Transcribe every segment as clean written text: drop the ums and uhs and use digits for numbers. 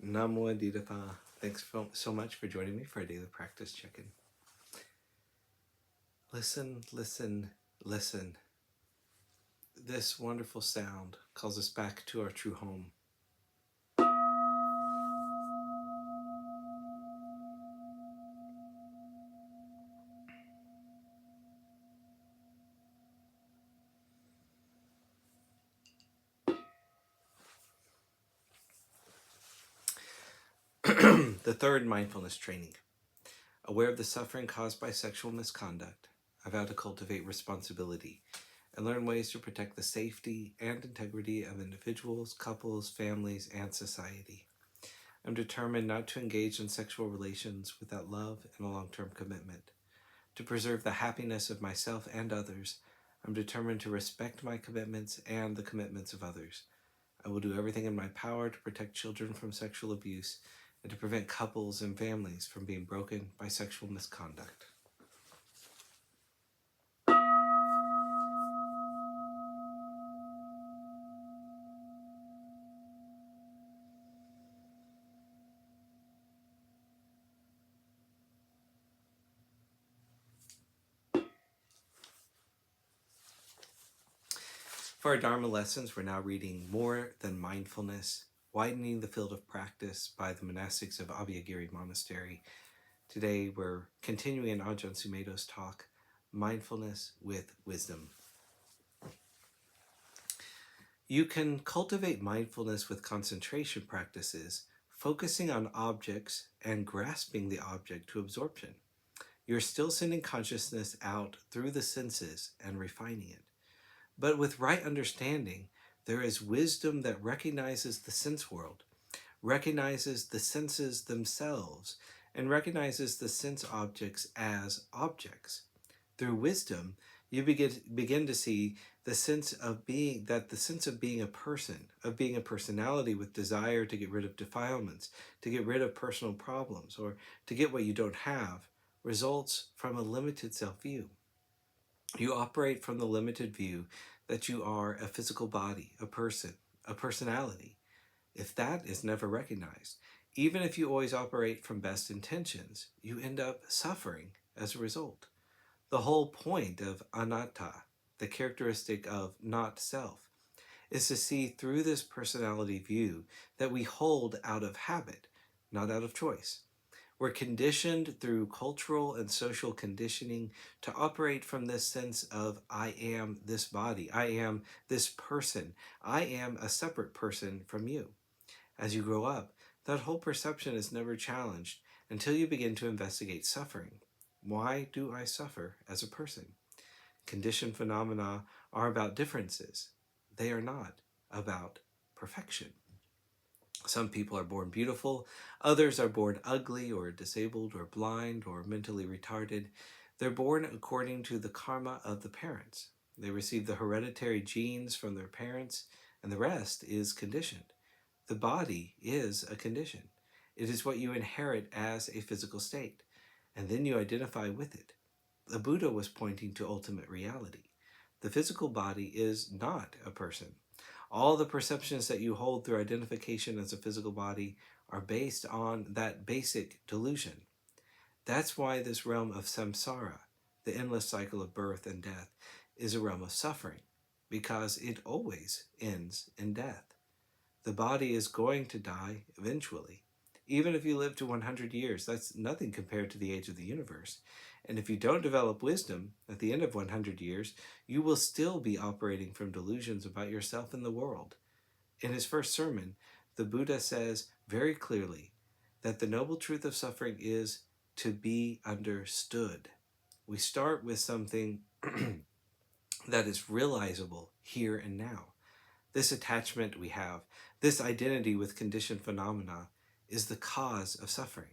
Namo. Thanks so much for joining me for a daily practice check-in. Listen, listen, listen. This wonderful sound calls us back to our true home. The third mindfulness training. Aware of the suffering caused by sexual misconduct, I vow to cultivate responsibility and learn ways to protect the safety and integrity of individuals, couples, families, and society. I'm determined not to engage in sexual relations without love and a long-term commitment. To preserve the happiness of myself and others, I'm determined to respect my commitments and the commitments of others. I will do everything in my power to protect children from sexual abuse and to prevent couples and families from being broken by sexual misconduct. For our Dharma lessons, we're now reading More Than Mindfulness, Widening the Field of Practice by the Monastics of Abhayagiri Monastery. Today we're continuing in Ajahn Sumedho's talk, Mindfulness with Wisdom. You can cultivate mindfulness with concentration practices, focusing on objects and grasping the object to absorption. You're still sending consciousness out through the senses and refining it. But with right understanding, there is wisdom that recognizes the sense world, recognizes the senses themselves, and recognizes the sense objects as objects. Through wisdom, you begin to see the sense of being, that the sense of being a person, of being a personality with desire to get rid of defilements, to get rid of personal problems, or to get what you don't have, results from a limited self-view. You operate from the limited view that you are a physical body, a person, a personality. If that is never recognized, even if you always operate from best intentions, you end up suffering as a result. The whole point of anatta, the characteristic of not self, is to see through this personality view that we hold out of habit, not out of choice. We're conditioned through cultural and social conditioning to operate from this sense of I am this body, I am this person, I am a separate person from you. As you grow up, that whole perception is never challenged until you begin to investigate suffering. Why do I suffer as a person? Conditioned phenomena are about differences. They are not about perfection. Some people are born beautiful, others are born ugly or disabled or blind or mentally retarded. They're born according to the karma of the parents. They receive the hereditary genes from their parents, and the rest is conditioned. The body is a condition. It is what you inherit as a physical state, and then you identify with it. The Buddha was pointing to ultimate reality. The physical body is not a person. All the perceptions that you hold through identification as a physical body are based on that basic delusion. That's why this realm of samsara, the endless cycle of birth and death, is a realm of suffering, because it always ends in death. The body is going to die eventually. Even if you live to 100 years, that's nothing compared to the age of the universe. And if you don't develop wisdom at the end of 100 years, you will still be operating from delusions about yourself and the world. In his first sermon, the Buddha says very clearly that the noble truth of suffering is to be understood. We start with something that is realizable here and now. This attachment we have, this identity with conditioned phenomena, is the cause of suffering.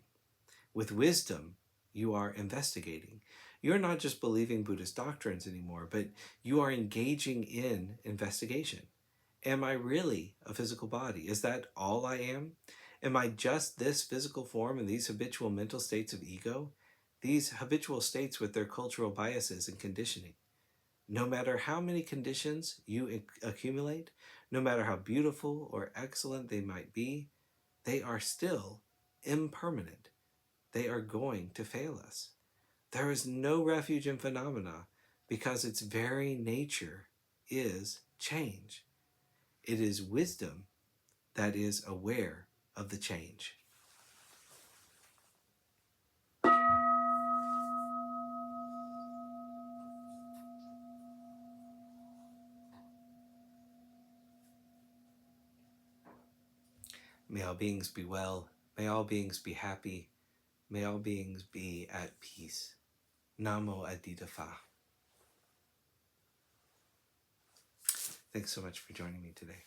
With wisdom, you are investigating. You're not just believing Buddhist doctrines anymore, but you are engaging in investigation. Am I really a physical body? Is that all I am? Am I just this physical form and these habitual mental states of ego? These habitual states with their cultural biases and conditioning. No matter how many conditions you accumulate, no matter how beautiful or excellent they might be, they are still impermanent. They are going to fail us. There is no refuge in phenomena because its very nature is change. It is wisdom that is aware of the change. May all beings be well. May all beings be happy. May all beings be at peace. Namo Adida Phat. Thanks so much for joining me today.